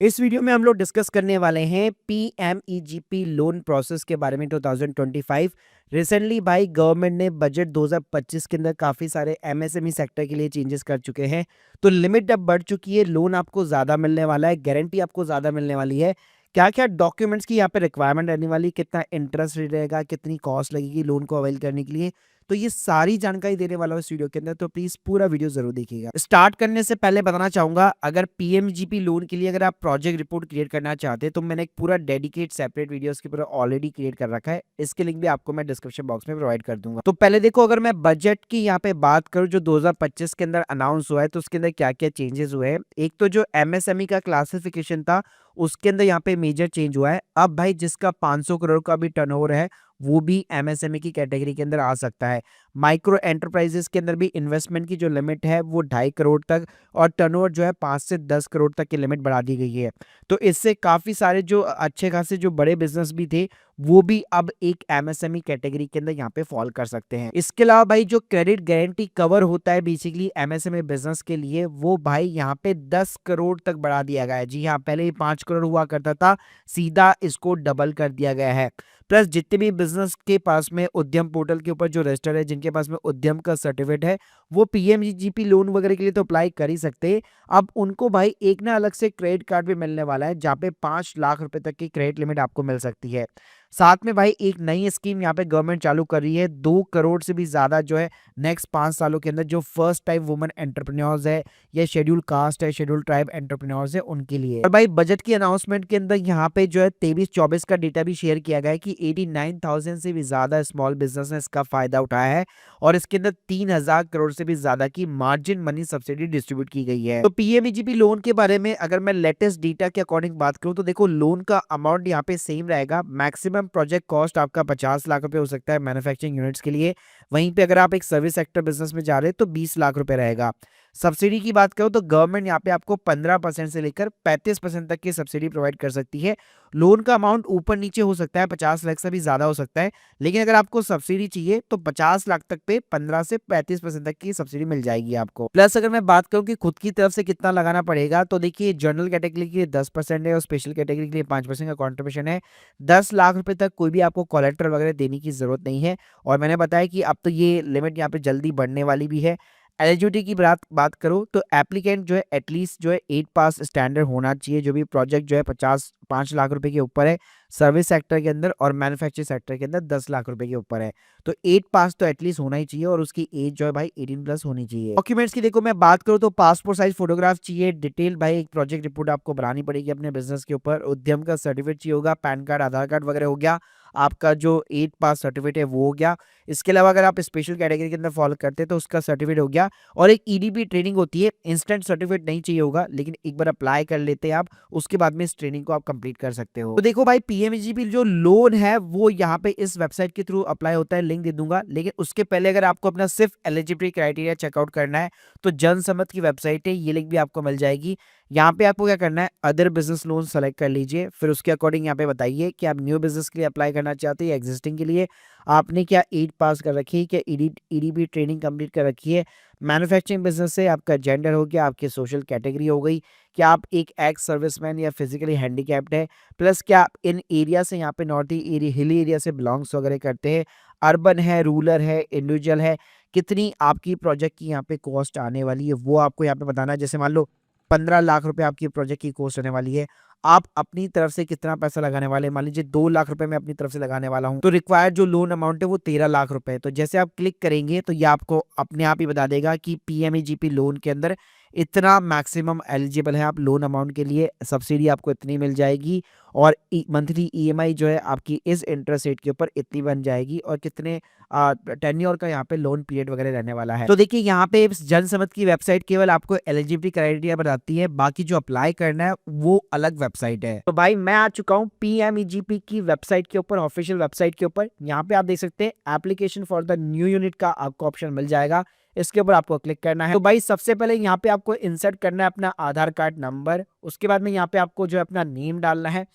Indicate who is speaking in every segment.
Speaker 1: इस वीडियो में हम लोग डिस्कस करने वाले हैं पीएमईजीपी लोन प्रोसेस के बारे में 2025। रिसेंटली भाई गवर्नमेंट ने बजट 2025 के अंदर काफ़ी सारे एमएसएमई सेक्टर के लिए चेंजेस कर चुके हैं। तो लिमिट अब बढ़ चुकी है, लोन आपको ज़्यादा मिलने वाला है, गारंटी आपको ज़्यादा मिलने वाली है। क्या क्या डॉक्यूमेंट्स की यहाँ पे रिक्वायरमेंट रहने वाली, कितना इंटरेस्ट रेट रहेगा, कितनी कॉस्ट लगेगी लोन को अवेल करने के लिए, तो ये सारी जानकारी देने वाला हूँ इस वीडियो के अंदर। तो प्लीज पूरा वीडियो जरूर देखिएगा। स्टार्ट करने से पहले बताना चाहूंगा, अगर पीएमजीपी लोन के लिए अगर आप प्रोजेक्ट रिपोर्ट क्रिएट करना चाहते हैं तो मैंने एक पूरा डेडिकेट सेपरेट वीडियो इसके ऊपर ऑलरेडी क्रिएट कर रखा है। इसके लिंक भी आपको मैं डिस्क्रिप्शन बॉक्स में प्रोवाइड कर दूंगा। तो पहले देखो, अगर मैं बजट की यहाँ पे बात करूँ जो 2025 के अंदर अनाउंस हुआ है तो उसके अंदर क्या क्या चेंजेस हुए हैं। एक तो जो एमएसएमई का क्लासिफिकेशन था उसके अंदर यहाँ पे मेजर चेंज हुआ है। अब भाई जिसका 500 करोड़ का भी टर्नओवर है वो भी एमएसएमई की कैटेगरी के अंदर आ सकता है। माइक्रो एंटरप्राइजेस के अंदर भी इन्वेस्टमेंट की जो लिमिट है वो 2.5 करोड़ तक और टर्नओवर जो है 5 से 10 करोड़ तक की लिमिट बढ़ा दी गई है। तो इससे काफ़ी सारे जो अच्छे खासे जो बड़े बिजनेस भी थे वो भी अब एक एमएसएमई कैटेगरी के अंदर यहाँ पे फॉल कर सकते हैं। इसके अलावा भाई जो क्रेडिट गारंटी कवर होता है बेसिकली एमएसएमई बिजनेस के लिए, वो भाई यहाँ पे 10 करोड़ तक बढ़ा दिया गया है। जी हाँ, पहले ही 5 करोड़ हुआ करता था, सीधा इसको डबल कर दिया गया है। प्लस जितने भी बिजनेस के पास में उद्यम पोर्टल के ऊपर जो रजिस्टर है, जिनके पास में उद्यम का सर्टिफिकेट है, वो पीएमजीपी लोन वगैरह के लिए तो अप्लाई कर ही सकते हैं। अब उनको भाई एक ना अलग से क्रेडिट कार्ड भी मिलने वाला है जहाँ पे 5 लाख रुपए तक की क्रेडिट लिमिट आपको मिल सकती है। साथ में भाई एक नई स्कीम यहाँ पे गवर्नमेंट चालू कर रही है, 2 करोड़ से भी ज्यादा जो है नेक्स्ट 5 सालों के अंदर जो फर्स्ट टाइम वुमेन एंटरप्रेन्योर्स है या शेड्यूल कास्ट है, शेड्यूल ट्राइब एंटरप्रेन्योर्स है, उनके लिए। और भाई बजट की अनाउंसमेंट के अंदर यहाँ पे जो है 23-24 का डेटा भी शेयर किया गया है कि 89,000 से भी ज्यादा स्मॉल बिजनेस ने इसका फायदा उठाया है और इसके अंदर 3,000 करोड़ से भी ज्यादा की मार्जिन मनी सब्सिडी डिस्ट्रीब्यूट की गई है। तो पीएमईजीपी लोन के बारे में अगर मैं लेटेस्ट डेटा के अकॉर्डिंग बात करूं तो देखो, लोन का अमाउंट यहाँ पे सेम रहेगा। मैक्सिमम प्रोजेक्ट कॉस्ट आपका 50 लाख रुपए हो सकता है मैन्युफैक्चरिंग यूनिट्स के लिए। वहीं पे अगर आप एक सर्विस सेक्टर बिजनेस में जा रहे हैं तो 20 लाख रुपए रहेगा। सब्सिडी की बात करो तो गवर्नमेंट यहाँ पे आपको 15% से लेकर 35% तक की सब्सिडी प्रोवाइड कर सकती है। लोन का अमाउंट ऊपर नीचे हो सकता है, 50 लाख से भी ज्यादा हो सकता है, लेकिन अगर आपको सब्सिडी चाहिए तो 50 लाख तक पे 15 से 35% तक की सब्सिडी मिल जाएगी आपको। प्लस अगर मैं बात करूं कि खुद की तरफ से कितना लगाना पड़ेगा तो देखिए, जनरल कैटेगरी के लिए 10% है और स्पेशल कैटेगरी के लिए 5% का कॉन्ट्रीब्यूशन है। 10 लाख रुपए तक कोई भी आपको कोलेट्रल वगैरह देने की जरूरत नहीं है। और मैंने बताया कि अब तो ये लिमिट यहाँ पे जल्दी बढ़ने वाली भी है। एलिजिबिलिटी की बात करो तो एप्लीकेंट जो है एटलीस्ट जो है 8 पास स्टैंडर्ड होना चाहिए, जो भी प्रोजेक्ट जो है 5 लाख रुपए के ऊपर है सर्विस सेक्टर के अंदर और मैन्युफैक्चरिंग सेक्टर के अंदर 10 लाख रुपए के ऊपर है, तो 8 पास तो एटलीस्ट होना ही चाहिए और उसकी एज जो है भाई 18 प्लस होनी चाहिए। डॉक्यूमेंट्स की देखो मैं बात करूँ तो पासपोर्ट साइज फोटोग्राफ चाहिए, डिटेल भाई एक प्रोजेक्ट रिपोर्ट आपको बनानी पड़ेगी अपने बिजनेस के ऊपर, उद्यम का सर्टिफिकेट चाहिए होगा, पैन कार्ड आधार कार्ड वगैरह हो गया, आपका जो 8 पास सर्टिफिकेट है वो हो गया। इसके अलावा अगर आप स्पेशल कैटेगरी के अंदर फॉलो करते हैं तो उसका सर्टिफिकेट हो गया और एक ईडीपी ट्रेनिंग होती है। इंस्टेंट सर्टिफिकेट नहीं चाहिए होगा, लेकिन एक बार अप्लाई कर लेते हैं आप, उसके बाद में इस ट्रेनिंग को आप कंप्लीट कर सकते हो। तो देखो भाई, पीएमजीपी जो लोन है वो यहाँ पे इस वेबसाइट के थ्रू अप्लाई होता है, लिंक दे दूंगा। लेकिन उसके पहले अगर आपको अपना सिर्फ एलिजिबिलिटी क्राइटेरिया चेकआउट करना है तो जनसम्मत की वेबसाइट है, ये लिंक भी आपको मिल जाएगी। यहाँ पे आपको क्या करना है, अदर बिजनेस लोन सेलेक्ट कर लीजिए, फिर उसके अकॉर्डिंग यहाँ पे बताइए कि आप न्यू बिजनेस के लिए अप्लाई करना चाहते हैं या एग्जिस्टिंग के लिए। आपने क्या 8 पास कर रखी है, क्या ईडीपी ट्रेनिंग कंप्लीट कर रखी है, मैन्युफैक्चरिंग बिजनेस से आपका जेंडर हो गया, आपकी सोशल कैटेगरी हो गई, क्या आप एक एक्स सर्विसमैन या फिजिकली हैंडीकैप्ड है, प्लस क्या आप इन एरिया से यहाँ पे नॉर्थ एरिया हिली एरिया से बिलोंग्स वगैरह करते हैं, अर्बन है, रूरल है, इंडिविजुअल है, कितनी आपकी प्रोजेक्ट की यहाँ पे कॉस्ट आने वाली है वो आपको यहाँ पे बताना है। जैसे मान लो 15 लाख रुपए आपकी प्रोजेक्ट की कॉस्ट होने वाली है, आप अपनी तरफ से कितना पैसा लगाने वाले हैं, मान लीजिए 2 लाख रुपए मैं अपनी तरफ से लगाने वाला हूं, तो रिक्वायर्ड जो लोन अमाउंट है वो 13 लाख रुपए है। तो जैसे आप क्लिक करेंगे तो ये आपको अपने आप ही बता देगा कि पीएमईजीपी लोन के अंदर इतना मैक्सिमम एलिजिबल है आप लोन अमाउंट के लिए, सब्सिडी आपको इतनी मिल जाएगी और मंथली ईएमआई जो है आपकी इस इंटरेस्ट रेट के ऊपर इतनी बन जाएगी और कितने टेन्योर का यहाँ पे लोन पीरियड वगैरह रहने वाला है। तो देखिए, यहाँ पे जनसमत की वेबसाइट केवल आपको एलिजिबिलिटी क्राइटेरिया बताती है, बाकी जो अप्लाई करना है वो अलग वेबसाइट है। तो भाई मैं आ चुका हूँ पीएमईजीपी की वेबसाइट के ऊपर, ऑफिशियल वेबसाइट के ऊपर। यहाँ पे आप देख सकते हैं application for the new unit का आपको ऑप्शन मिल जाएगा, इसके ऊपर आपको क्लिक करना है। तो भाई सबसे पहले यहाँ पे आपको इंसर्ट करना है अपना आधार कार्ड नंबर, उसके बाद में यहाँ पे आपको जो है अपना नेम डालना है।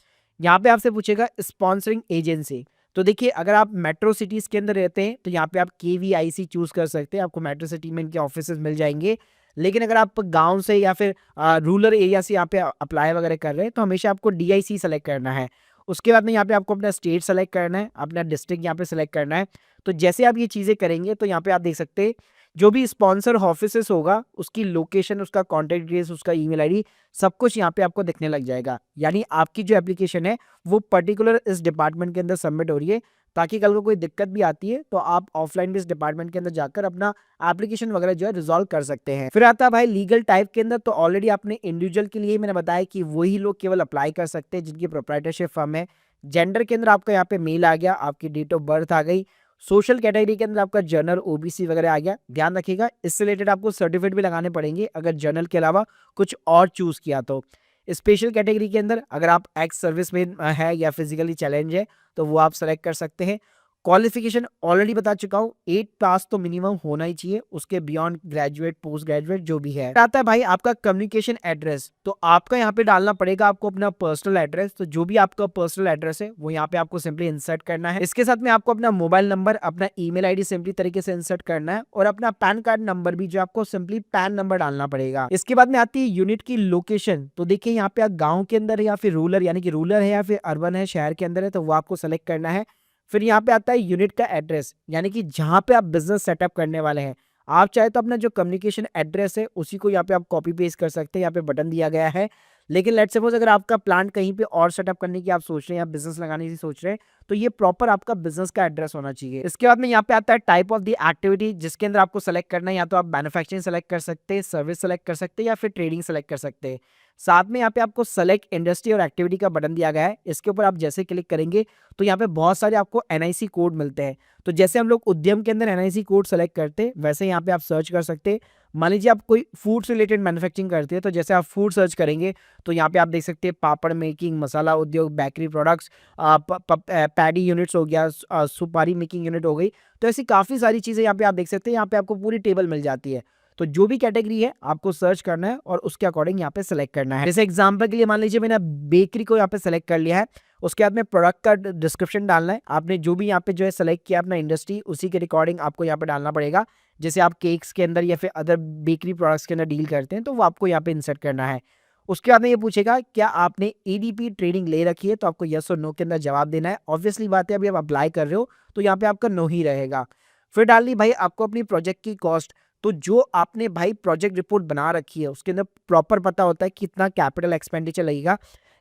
Speaker 1: यहाँ पे आपसे पूछेगा स्पॉन्सरिंग एजेंसी, तो देखिए अगर आप मेट्रो सिटीज के अंदर रहते हैं तो यहाँ पे आप केवीआईसी चूज कर सकते हैं, आपको मेट्रो सिटी में इनके ऑफिसेज मिल जाएंगे। लेकिन अगर आप गाँव से या फिर रूरल एरिया से यहाँ पे अप्लाई वगैरह कर रहे हैं तो हमेशा आपको DIC सेलेक्ट करना है। उसके बाद में यहाँ पे आपको अपना स्टेट सेलेक्ट करना है, अपना डिस्ट्रिक्ट यहाँ पे सेलेक्ट करना है। तो जैसे आप ये चीज़ें करेंगे तो यहाँ पे आप देख सकते हैं जो भी स्पॉन्सर ऑफिसेस होगा उसकी लोकेशन, उसका कॉन्टैक्ट डिटेल्स, उसका ईमेल आईडी सब कुछ यहाँ पे आपको दिखने लग जाएगा। यानी आपकी जो एप्लीकेशन है वो पर्टिकुलर इस डिपार्टमेंट के अंदर सबमिट हो रही है, ताकि कल को कोई दिक्कत भी आती है तो आप ऑफलाइन भी इस डिपार्टमेंट के अंदर जाकर अपना एप्लीकेशन वगैरह जो है रिजॉल्व कर सकते हैं। फिर आता है भाई लीगल टाइप के अंदर। तो ऑलरेडी आपने इंडिविजुअल के लिए मैंने बताया कि वही लोग केवल अप्लाई कर सकते हैं जिनकी प्रोप्राइटरशिप फर्म है। जेंडर के अंदर आपका यहाँ पे मेल आ गया, आपकी डेट ऑफ बर्थ आ गई। सोशल कैटेगरी के अंदर आपका जनरल, OBC वगैरह आ गया। ध्यान रखिएगा इससे रिलेटेड आपको सर्टिफिकेट भी लगाने पड़ेंगे अगर जनरल के अलावा कुछ और चूज किया तो। स्पेशल कैटेगरी के अंदर अगर आप एक्स सर्विसमैन है या फिजिकली चैलेंज है तो वो आप सेलेक्ट कर सकते हैं। क्वालिफिकेशन ऑलरेडी बता चुका हूँ, 8 पास तो मिनिमम होना ही चाहिए, उसके बियॉन्ड ग्रेजुएट, पोस्ट ग्रेजुएट जो भी है। आता है भाई आपका कम्युनिकेशन एड्रेस। तो आपका यहाँ पे डालना पड़ेगा आपको अपना पर्सनल एड्रेस। तो जो भी आपका पर्सनल एड्रेस है वो यहाँ पे आपको सिंपली इंसर्ट करना है। इसके साथ में आपको अपना मोबाइल नंबर, अपना ईमेल आईडी सिंपली तरीके से इंसर्ट करना है और अपना पैन कार्ड नंबर भी जो आपको सिंपली पैन नंबर डालना पड़ेगा। इसके बाद में आती है यूनिट की लोकेशन। तो देखिए यहाँ पे आप गाँव के अंदर है या फिर रूरल, यानी कि रूरल है या फिर अर्बन है, शहर के अंदर है, तो वो आपको सेलेक्ट करना है। फिर यहाँ पे आता है यूनिट का एड्रेस, यानी कि जहाँ पे आप बिजनेस सेटअप करने वाले हैं। आप चाहे तो अपना जो कम्युनिकेशन एड्रेस है उसी को यहाँ पे आप कॉपी पेस्ट कर सकते हैं, यहाँ पे बटन दिया गया है। लेकिन लेट्स सपोज अगर आपका प्लांट कहीं पे और सेटअप करने की आप सोच रहे हैं या बिजनेस लगाने की सोच रहे हैं तो ये प्रॉपर आपका बिजनेस का एड्रेस होना चाहिए। इसके बाद में यहाँ पे आता है टाइप ऑफ द एक्टिविटी, जिसके अंदर आपको सेलेक्ट करना है। या तो आप मैन्युफैक्चरिंग सेलेक्ट कर सकते हैं, सर्विस सेलेक्ट कर सकते हैं या फिर ट्रेडिंग सेलेक्ट कर सकते हैं। साथ में यहाँ पे आपको सेलेक्ट इंडस्ट्री और एक्टिविटी का बटन दिया गया है। इसके ऊपर आप जैसे क्लिक करेंगे तो यहाँ पे बहुत सारे आपको NIC कोड मिलते हैं। तो जैसे हम लोग उद्यम के अंदर NIC कोड सेलेक्ट करते हैं वैसे यहाँ पे आप सर्च कर सकते हैं। मान लीजिए आप कोई फूड से रिलेटेड मैन्युफैक्चरिंग करते हैं तो जैसे आप फूड सर्च करेंगे तो यहाँ पे आप देख सकते हैं पापड़ मेकिंग, मसाला उद्योग, बेकरी प्रोडक्ट्स, पैडी यूनिट्स हो गया, सुपारी मेकिंग यूनिट हो गई। तो ऐसी काफ़ी सारी चीज़ें यहाँ पे आप देख सकते हैं। यहाँ पे आपको पूरी टेबल मिल जाती है। तो जो भी कैटेगरी है आपको सर्च करना है और उसके अकॉर्डिंग यहाँ पे सेलेक्ट करना है। जैसे एग्जांपल के लिए मान लीजिए मैंने बेकरी को यहाँ पे सेलेक्ट कर लिया है। उसके बाद में प्रोडक्ट का डिस्क्रिप्शन डालना है। आपने जो भी यहाँ पे जो है सेलेक्ट किया अपना इंडस्ट्री, उसी के रिकॉर्डिंग आपको यहाँ पे डालना पड़ेगा। जैसे आप केक्स के अंदर या फिर अदर बेकरी प्रोडक्ट्स के अंदर डील करते हैं तो वो आपको यहाँ पे इंसर्ट करना है। उसके बाद में ये पूछेगा क्या आपने ADP ट्रेनिंग ले रखी है, तो आपको यस और नो के अंदर जवाब देना है। ऑब्वियसली बात है अभी आप अप्लाई कर रहे हो तो यहाँ पे आपका नो ही रहेगा। फिर डालनी भाई आपको अपनी प्रोजेक्ट की कॉस्ट। तो जो आपने भाई प्रोजेक्ट रिपोर्ट बना रखी है उसके अंदर प्रॉपर पता होता है कितना कैपिटल एक्सपेंडिचर लगेगा।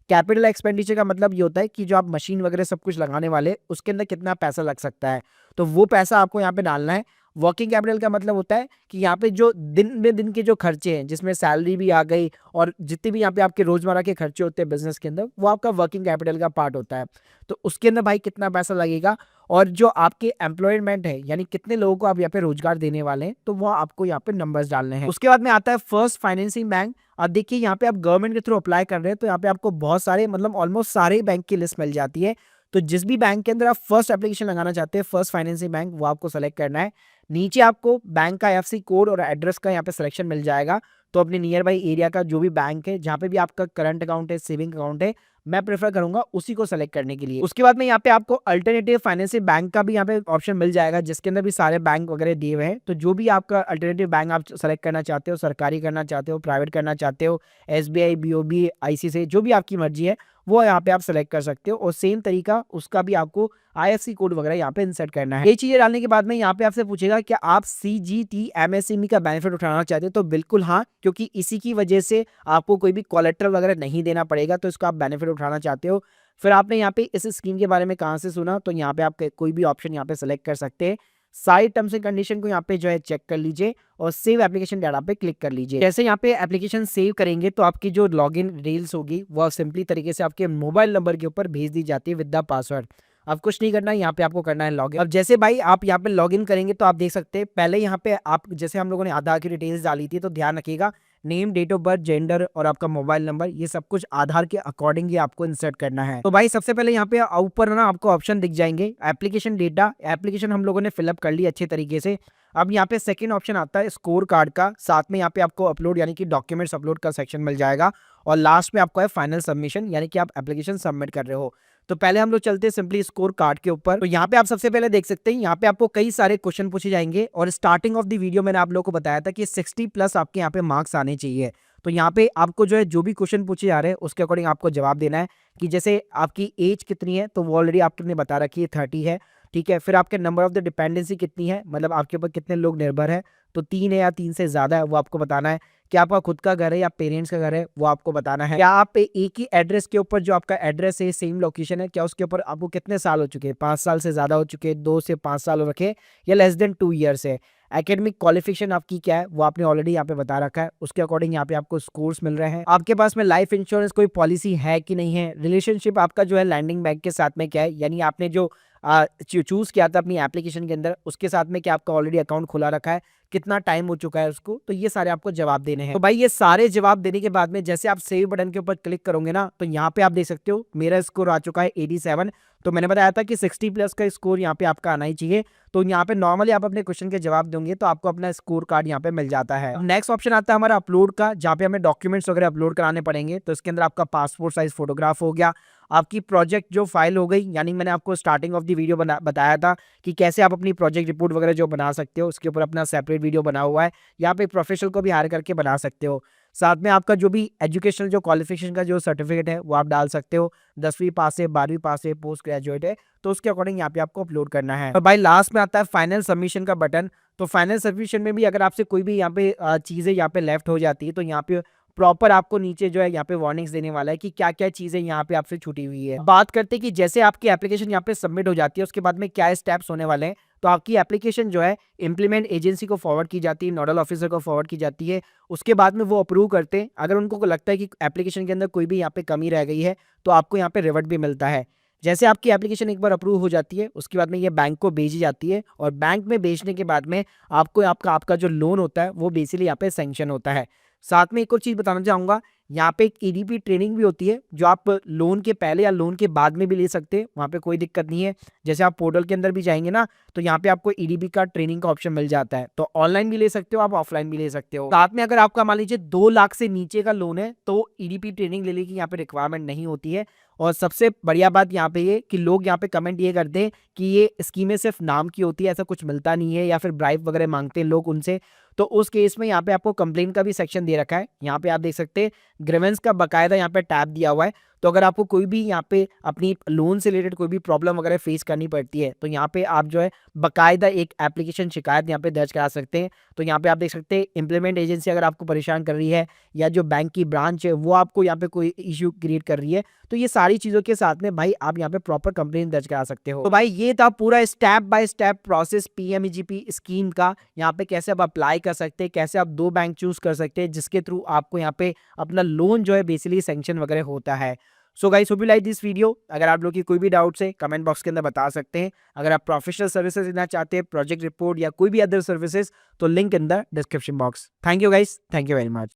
Speaker 1: कैपिटल एक्सपेंडिचर का मतलब ये होता है कि जो आप मशीन वगैरह सब कुछ लगाने वाले उसके अंदर कितना पैसा लग सकता है, तो वो पैसा आपको यहाँ पे डालना है। वर्किंग कैपिटल का मतलब होता है कि यहाँ पे जो दिन में दिन के जो खर्चे हैं जिसमें सैलरी भी आ गई और जितने भी यहाँ पे आपके रोजमर्रा के खर्चे होते हैं बिजनेस के अंदर वो आपका वर्किंग कैपिटल का पार्ट होता है। तो उसके अंदर भाई कितना पैसा लगेगा और जो आपके एम्प्लॉयमेंट है यानी कितने लोगों को आप यहाँ पे रोजगार देने वाले हैं तो वो आपको यहाँ पे नंबर्स डालने हैं। उसके बाद में आता है फर्स्ट फाइनेंसिंग बैंक। अब देखिए यहाँ पे आप गवर्नमेंट के थ्रू अप्लाई कर रहे हैं तो यहाँ पे आपको बहुत सारे मतलब ऑलमोस्ट सारे बैंक की लिस्ट मिल जाती है। तो जिस भी बैंक के अंदर आप फर्स्ट एप्लीकेशन लगाना चाहते हैं, फर्स्ट फाइनेंसिंग बैंक, वो आपको सेलेक्ट करना है। नीचे आपको बैंक का IFSC कोड और एड्रेस का यहाँ पे सिलेक्शन मिल जाएगा। तो अपने नियर बाई एरिया का जो भी बैंक है जहाँ पे भी आपका करंट अकाउंट है, सेविंग अकाउंट है, मैं प्रेफर करूंगा उसी को सेलेक्ट करने के लिए। उसके बाद में यहाँ पे आपको अल्टरनेटिव फाइनेंसिंग बैंक का भी यहाँ पे ऑप्शन मिल जाएगा जिसके अंदर भी सारे बैंक वगैरह दिए हुए हैं। तो जो भी आपका अल्टरनेटिव बैंक आप सेलेक्ट करना चाहते हो, सरकारी करना चाहते हो, प्राइवेट करना चाहते हो, SBI, BOB, ICICI, जो भी आपकी मर्जी है वो यहाँ पे आप सेलेक्ट कर सकते हो। और सेम तरीका उसका भी आपको IFSC कोड वगैरह यहाँ पे इंसर्ट करना है। ये चीजें डालने के बाद में यहाँ पे आपसे पूछेगा क्या आप CGT MSME का बेनिफिट उठाना चाहते हो, तो बिल्कुल हाँ, क्योंकि इसी की वजह से आपको कोई भी कोलेट्रल वगैरह नहीं देना पड़ेगा। तो इसका आप बेनिफिट उठाना चाहते हो। फिर आपने यहाँ पे इस स्कीम के बारे में कहाँ से सुना, तो यहाँ पे आप कोई भी ऑप्शन यहाँ पे सेलेक्ट कर सकते हैं। सारी टर्म्स एंड कंडीशन को यहाँ पे जो है चेक कर लीजिए और सेव एप्लीकेशन डाटा पे क्लिक कर लीजिए। जैसे यहाँ पे एप्लीकेशन सेव करेंगे तो आपकी जो लॉगिन डिटेल्स होगी वो सिंपली तरीके से आपके मोबाइल नंबर के ऊपर भेज दी जाती है विद द पासवर्ड। अब कुछ नहीं करना है, यहाँ पे आपको करना है लॉगिन। अब जैसे भाई आप यहाँ पे लॉगिन करेंगे तो आप देख सकते हैं पहले यहाँ पे आप जैसे हम लोगों ने आधार की डिटेल्स डाली थी तो ध्यान रखिएगा name, date of birth, gender और आपका मोबाइल नंबर, ये सब कुछ आधार के अकॉर्डिंग ही आपको इंसर्ट करना है। तो भाई सबसे पहले यहाँ पे ऊपर ना आपको ऑप्शन दिख जाएंगे एप्लीकेशन डेटा। एप्लीकेशन हम लोगों ने फिलअप कर ली अच्छे तरीके से। अब यहाँ पे सेकंड ऑप्शन आता है स्कोर कार्ड का, साथ में यहाँ पे आपको अपलोड यानी कि डॉक्यूमेंट्स अपलोड का सेक्शन मिल जाएगा और लास्ट में आपको है फाइनल सबमिशन यानी कि आप एप्लीकेशन सबमिट कर रहे हो। तो पहले हम लोग चलते हैं सिंपली स्कोर कार्ड के ऊपर। तो यहाँ पे आप सबसे पहले देख सकते हैं, यहाँ पे आपको कई सारे क्वेश्चन पूछे जाएंगे और स्टार्टिंग ऑफ द वीडियो मैंने आप लोगों को बताया था कि 60 प्लस आपके यहाँ पे मार्क्स आने चाहिए। तो यहाँ पे आपको जो है जो भी क्वेश्चन पूछे जा रहे हैं उसके अकॉर्डिंग आपको जवाब देना है कि जैसे आपकी एज कितनी है, तो वो ऑलरेडी आपने बता रखी है 30 है, ठीक है। फिर आपके नंबर ऑफ द डिपेंडेंसी कितनी है, मतलब आपके ऊपर कितने लोग निर्भर है, तो 3 है या 3 से ज्यादा है वो आपको बताना है। क्या आपका खुद का घर है या पेरेंट्स का घर है वो आपको बताना है। क्या आप एक ही एड्रेस के ऊपर जो आपका एड्रेस है सेम लोकेशन है, क्या उसके ऊपर आपको कितने साल हो चुके हैं, 5 साल से ज्यादा हो चुके हैं, 2 से 5 साल हो रखे या लेस देन 2 ईयर्स है। एकेडमिक क्वालिफिकेशन आपकी क्या है वो आपने ऑलरेडी यहाँ पे बता रखा है, उसके अकॉर्डिंग यहाँ पे आपको स्कोर्स मिल रहे हैं। आपके पास में लाइफ इंश्योरेंस कोई पॉलिसी है कि नहीं है। रिलेशनशिप आपका जो है लैंडिंग बैंक के साथ में क्या है, यानी आपने जो चूज किया था अपनी एप्लीकेशन के अंदर उसके साथ में क्या आपका ऑलरेडी अकाउंट खुला रखा है, कितना टाइम हो चुका है उसको, तो ये सारे आपको जवाब देने हैं। तो भाई ये सारे जवाब देने के बाद में जैसे आप सेव बटन के ऊपर क्लिक करोगे ना, तो यहाँ पे आप देख सकते हो मेरा स्कोर आ चुका है 87। तो मैंने बताया था कि 60 प्लस का स्कोर यहाँ पे आपका आना ही चाहिए। तो यहाँ पे नॉर्मली आप अपने क्वेश्चन के जवाब दोगे तो आपको अपना स्कोर कार्ड यहाँ पे मिल जाता है। नेक्स्ट ऑप्शन आता है हमारा अपलोड का, जहाँ पे हमें डॉक्यूमेंट्स वगैरह अपलोड कराने पड़ेंगे। तो इसके अंदर आपका पासपोर्ट साइज फोटोग्राफ हो गया, आपकी प्रोजेक्ट जो फाइल हो गई, यानी मैंने आपको स्टार्टिंग ऑफ द वीडियो बताया था कि कैसे आप अपनी प्रोजेक्ट रिपोर्ट वगैरह जो बना सकते हो, उसके ऊपर अपना सेपरेट वीडियो बना हुआ है। यहाँ पे प्रोफेशनल को भी हायर करके बना सकते हो। साथ में आपका जो भी एजुकेशनल जो क्वालिफिकेशन का जो सर्टिफिकेट है वो आप डाल सकते हो, 10वीं पास है, 12वीं पास है, पोस्ट ग्रेजुएट है, तो उसके अकॉर्डिंग यहाँ पे आपको अपलोड करना है। और भाई लास्ट में आता है फाइनल सबमिशन का बटन। तो फाइनल सबमिशन में भी अगर आपसे कोई भी यहाँ पे चीजें यहाँ पे लेफ्ट हो जाती है तो यहाँ पे प्रॉपर आपको नीचे जो है यहाँ पे वार्निंग्स देने वाला है कि क्या क्या चीजें यहाँ पे आपसे छूटी हुई है। बात करते हैं कि जैसे आपकी एप्लीकेशन यहाँ पे सबमिट हो जाती है उसके बाद में क्या स्टेप्स होने वाले हैं। तो आपकी एप्लीकेशन जो है इम्प्लीमेंट एजेंसी को फॉरवर्ड की जाती है, नोडल ऑफिसर को फॉरवर्ड की जाती है। उसके बाद में वो अप्रूव करते हैं। अगर उनको लगता है कि एप्लीकेशन के अंदर कोई भी यहाँ पे कमी रह गई है तो आपको यहाँ पे रिवर्ट भी मिलता है। जैसे आपकी एप्लीकेशन एक बार अप्रूव हो जाती है उसके बाद में ये बैंक को भेजी जाती है और बैंक में भेजने के बाद में आपको आपका जो लोन होता है वो बेसिकली यहाँ पे सैंक्शन होता है। साथ में एक और चीज बताना चाहूंगा, यहाँ पे एक ईडीपी ट्रेनिंग भी होती है जो आप लोन के पहले या लोन के बाद में भी ले सकते हैं, वहाँ पे कोई दिक्कत नहीं है। जैसे आप पोर्टल के अंदर भी जाएंगे ना तो यहाँ पे आपको ईडीपी का ट्रेनिंग का ऑप्शन मिल जाता है, तो ऑनलाइन भी ले सकते हो आप, ऑफलाइन भी ले सकते हो। साथ में अगर आपका मान लीजिए 2 लाख से नीचे का लोन है तो ईडीपी ट्रेनिंग लेने की यहाँ पे रिक्वायरमेंट नहीं होती है। और सबसे बढ़िया बात यहाँ पे ये कि लोग यहाँ पे कमेंट ये करते हैं कि ये स्कीमें सिर्फ नाम की होती है, ऐसा कुछ मिलता नहीं है, या फिर ब्राइब वगैरह मांगते हैं लोग उनसे। तो उस केस में यहाँ पे आपको कंप्लेंट का भी सेक्शन दे रखा है। यहाँ पे आप देख सकते हैं ग्रीवेंस का बकायदा यहाँ पे टैब दिया हुआ है। तो अगर आपको कोई भी यहाँ पे अपनी लोन से रिलेटेड कोई भी प्रॉब्लम वगैरह फेस करनी पड़ती है तो यहाँ पे आप जो है बकायदा एक एप्लीकेशन शिकायत यहाँ पे दर्ज करा सकते हैं। तो यहाँ पे आप देख सकते हैं इम्प्लीमेंट एजेंसी अगर आपको परेशान कर रही है या जो बैंक की ब्रांच है वो आपको यहाँ पे कोई इश्यू क्रिएट कर रही है, तो ये सारी चीजों के साथ में भाई आप यहाँ पे प्रॉपर कंप्लेन दर्ज करा सकते हो। तो भाई ये था पूरा step by step process PMEGP scheme का। यहाँ पे कैसे आप अप्लाई कर सकते हैं, कैसे आप 2 बैंक चूज कर सकते हैं जिसके थ्रू आपको यहाँ पे अपना लोन जो है बेसिकली सैंक्शन वगैरह होता है। So guys hope you like this video. अगर आप लोग की कोई भी डाउट्स है कमेंट बॉक्स के अंदर बता सकते हैं। अगर आप प्रोफेशनल सर्विसेज लेना चाहते हैं, प्रोजेक्ट रिपोर्ट या कोई भी अदर सर्विसेज, तो link in the description box. Thank you guys, thank you very much.